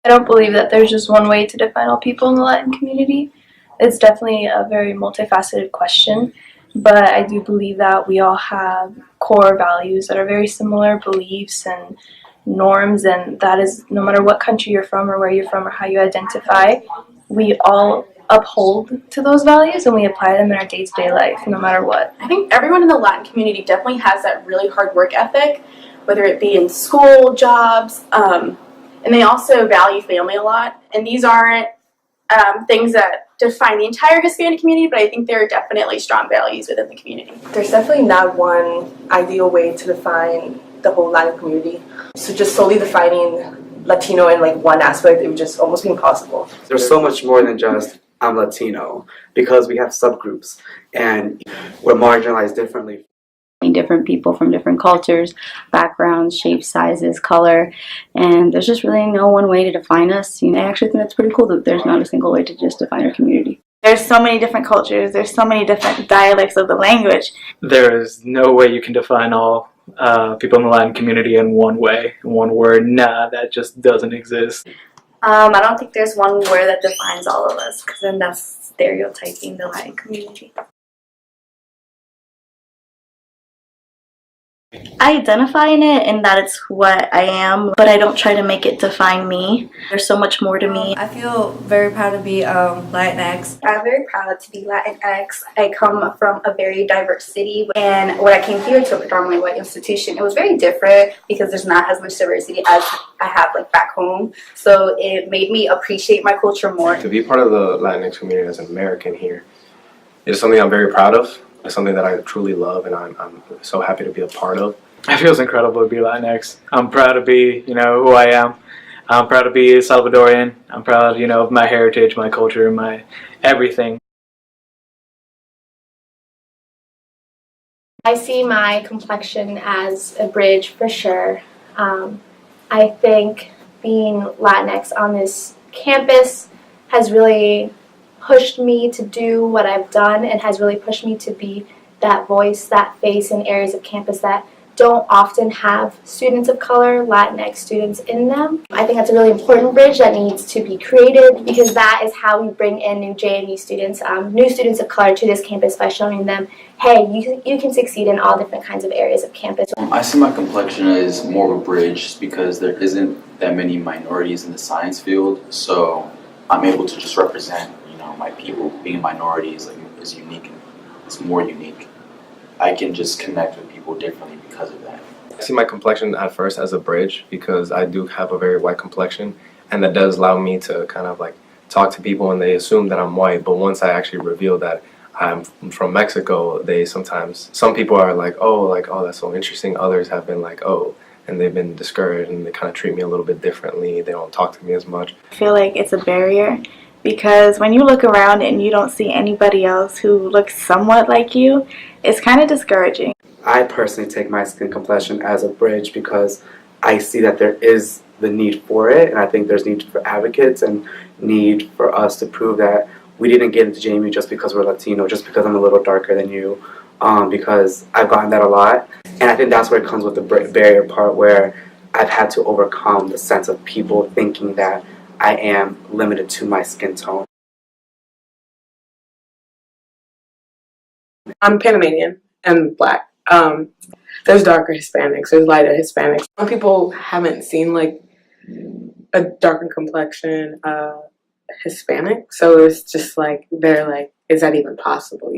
I don't believe that there's just one way to define all people in the Latin community. It's definitely a very multifaceted question, but I do believe that we all have core values that are very similar, beliefs and norms, and that is no matter what country you're from or where you're from or how you identify, we all uphold to those values and we apply them in our day-to-day life no matter what. I think everyone in the Latin community definitely has that really hard work ethic, whether it be in school, jobs, and they also value family a lot. And these aren't things that define the entire Hispanic community, but I think there are definitely strong values within the community. There's definitely not one ideal way to define the whole Latin community. So just solely defining Latino in like one aspect, it would just almost be impossible. There's so much more than just I'm Latino, because we have subgroups and we're marginalized differently. Different people from different cultures, backgrounds, shapes, sizes, color, and there's just really no one way to define us. I actually think that's pretty cool that there's not a single way to just define our community. There's so many different cultures, there's so many different dialects of the language. There is no way you can define all people in the Latin community in one way, in one word. Nah, that just doesn't exist. I don't think there's one word that defines all of us, because then that's stereotyping the Latin community. I identify in it in that it's what I am, but I don't try to make it define me. There's so much more to me. I feel very proud to be Latinx. I'm very proud to be Latinx. I come from a very diverse city, and when I came here to a predominantly white institution, it was very different because there's not as much diversity as I have like back home. So it made me appreciate my culture more. To be part of the Latinx community as an American here is something I'm very proud of. It's something that I truly love, and I'm so happy to be a part of. It feels incredible to be Latinx. I'm proud to be, who I am. I'm proud to be Salvadorian. I'm proud, of my heritage, my culture, my everything. I see my complexion as a bridge for sure. I think being Latinx on this campus has really pushed me to do what I've done and has really pushed me to be that voice, that face in areas of campus that don't often have students of color, Latinx students in them. I think that's a really important bridge that needs to be created, because that is how we bring in new JMU students, new students of color to this campus by showing them, hey, you can succeed in all different kinds of areas of campus. I see my complexion as more of a bridge just because there isn't that many minorities in the science field, so I'm able to just represent my people. Being minorities is unique, it's more unique. I can just connect with people differently because of that. I see my complexion at first as a bridge because I do have a very white complexion, and that does allow me to kind of like talk to people and they assume that I'm white, but once I actually reveal that I'm from Mexico, some people are like, oh, that's so interesting. Others have been like, oh, and they've been discouraged and they kind of treat me a little bit differently. They don't talk to me as much. I feel like it's a barrier, because when you look around and you don't see anybody else who looks somewhat like you, it's kind of discouraging. I personally take my skin complexion as a bridge because I see that there is the need for it, and I think there's need for advocates and need for us to prove that we didn't get into JMU just because we're Latino, just because I'm a little darker than you, because I've gotten that a lot. And I think that's where it comes with the barrier part, where I've had to overcome the sense of people thinking that I am limited to my skin tone. I'm Panamanian and Black. There's darker Hispanics, there's lighter Hispanics. Some people haven't seen like a darker complexion Hispanic, so it's just like they're like, is that even possible,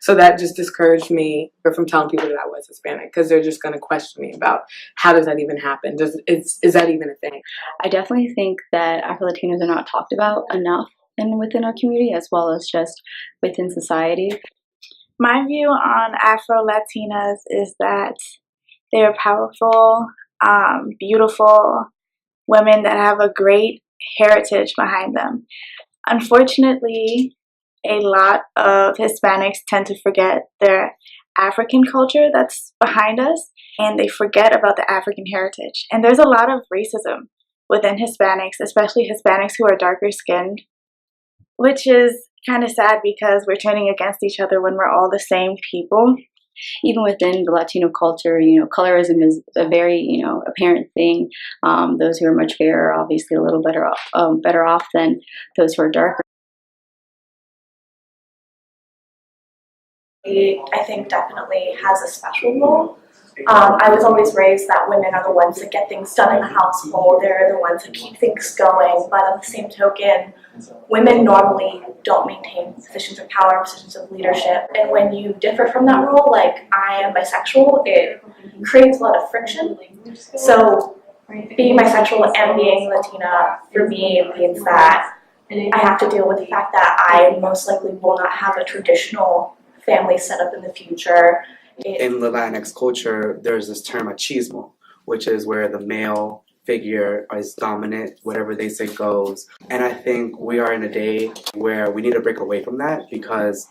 So that just discouraged me from telling people that I was Hispanic, because they're just going to question me about how does that even happen? Is that even a thing? I definitely think that Afro-Latinos are not talked about enough within our community, as well as just within society. My view on Afro-Latinas is that they're powerful, beautiful women that have a great heritage behind them. Unfortunately, a lot of Hispanics tend to forget their African culture that's behind us, and they forget about the African heritage. And there's a lot of racism within Hispanics, especially Hispanics who are darker skinned, which is kind of sad because we're turning against each other when we're all the same people. even within the Latino culture, colorism is a very, apparent thing. Those who are much fairer are obviously a little better off than those who are darker. I think definitely has a special role. I was always raised that women are the ones that get things done in the household. They're the ones that keep things going. But on the same token, women normally don't maintain positions of power, positions of leadership. And when you differ from that role, like I am bisexual, it creates a lot of friction. So being bisexual and being Latina for me means that I have to deal with the fact that I most likely will not have a traditional family set up in the future. In the Latinx culture, there's this term machismo, which is where the male figure is dominant, whatever they say goes. And I think we are in a day where we need to break away from that because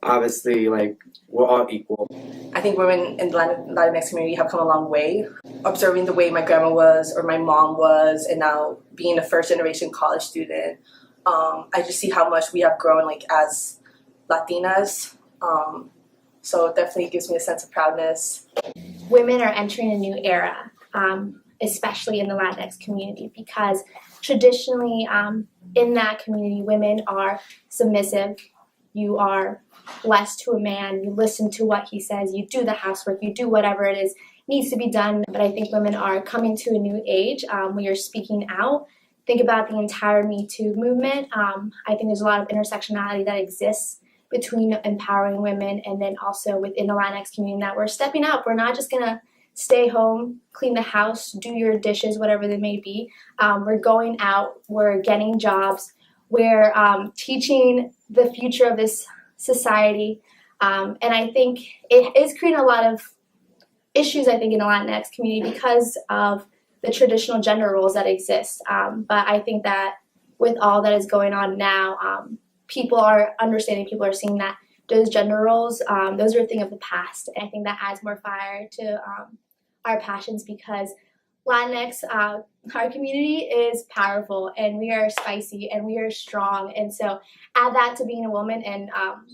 obviously, we're all equal. I think women in the Latinx community have come a long way. Observing the way my grandma was or my mom was, and now being a first-generation college student, I just see how much we have grown as Latinas. So it definitely gives me a sense of proudness. Women are entering a new era, especially in the Latinx community, because traditionally in that community, women are submissive. You are blessed to a man. You listen to what he says. You do the housework. You do whatever it is needs to be done. But I think women are coming to a new age where you're speaking out. Think about the entire Me Too movement. I think there's a lot of intersectionality that exists between empowering women and then also within the Latinx community that we're stepping up. We're not just gonna stay home, clean the house, do your dishes, whatever they may be. We're going out, we're getting jobs, we're teaching the future of this society. And I think it is creating a lot of issues, I think, in the Latinx community because of the traditional gender roles that exist. But I think that with all that is going on now, people are understanding, people are seeing that those gender roles, those are a thing of the past. And I think that adds more fire to our passions because Latinx, our community is powerful and we are spicy and we are strong. And so add that to being a woman and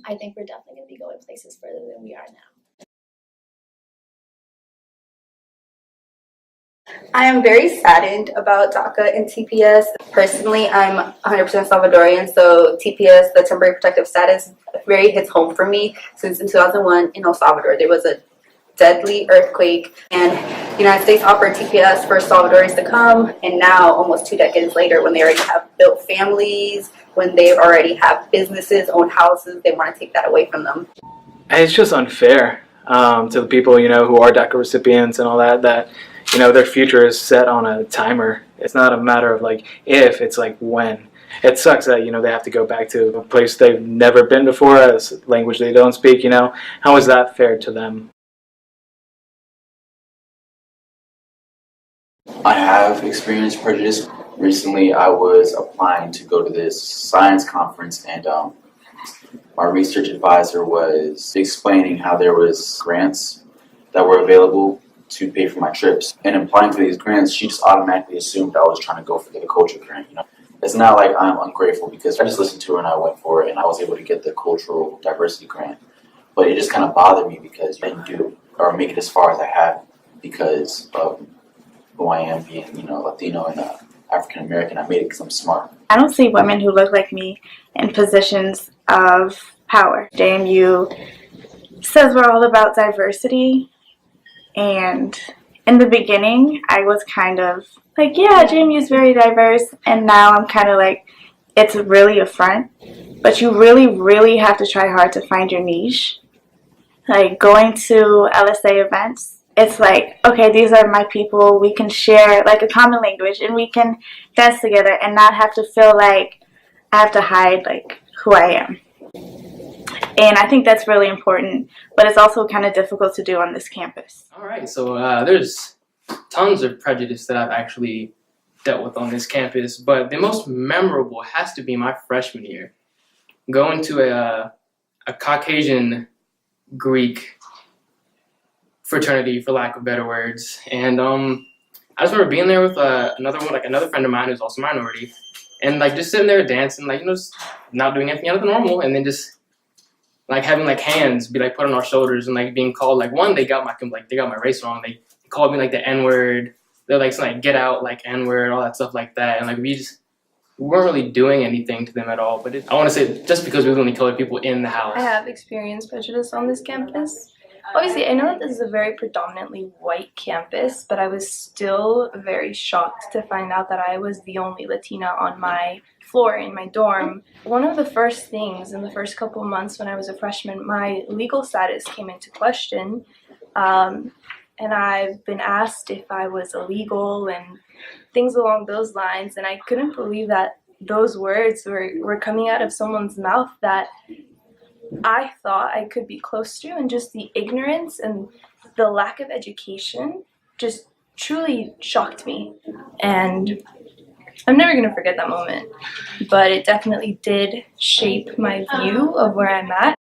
I think we're definitely going to be going places further than we are now. I am very saddened about DACA and TPS. Personally, I'm 100% Salvadorian, so TPS, the temporary protective status, very hits home for me. Since in 2001 in El Salvador, there was a deadly earthquake, and the United States offered TPS for Salvadorians to come, and now, almost 2 decades later, when they already have built families, when they already have businesses, own houses, they want to take that away from them. And it's just unfair to the people, who are DACA recipients and all that their future is set on a timer. It's not a matter of if, it's when. It sucks that, they have to go back to a place they've never been before, a language they don't speak, How is that fair to them? I have experienced prejudice. Recently, I was applying to go to this science conference, and my research advisor was explaining how there was grants that were available to pay for my trips. And applying for these grants, she just automatically assumed I was trying to go for the culture grant. It's not like I'm ungrateful because I just listened to her and I went for it and I was able to get the cultural diversity grant. But it just kind of bothered me because I didn't do or make it as far as I have because of who I am, being Latino and African American. I made it because I'm smart. I don't see women who look like me in positions of power. JMU says we're all about diversity. And in the beginning, I was kind of yeah, JMU is very diverse. And now I'm kind of it's really a front. But you really, really have to try hard to find your niche. Going to LSA events, it's okay, these are my people. We can share a common language and we can dance together and not have to feel I have to hide who I am. And I think that's really important, but it's also kind of difficult to do on this campus. All right, so there's tons of prejudice that I've actually dealt with on this campus, but the most memorable has to be my freshman year. Going to a Caucasian Greek fraternity, for lack of better words, and I just remember being there with another friend of mine who's also minority, and just sitting there dancing, just not doing anything out of the normal, and then just like having like hands be like put on our shoulders and like being called like one, they got my race wrong. They called me like the N-word. They're like saying like, get out, like N-word, all that stuff like that. And like we weren't really doing anything to them at all. But I want to say just because we only colored people in the house. I have experienced prejudice on this campus. Obviously, I know that this is a very predominantly white campus, but I was still very shocked to find out that I was the only Latina on my floor in my dorm. One of the first things in the first couple months when I was a freshman, my legal status came into question, and I've been asked if I was illegal and things along those lines, and I couldn't believe that those words were coming out of someone's mouth that I thought I could be close to, and just the ignorance and the lack of education just truly shocked me. And I'm never going to forget that moment, but it definitely did shape my view of where I'm at.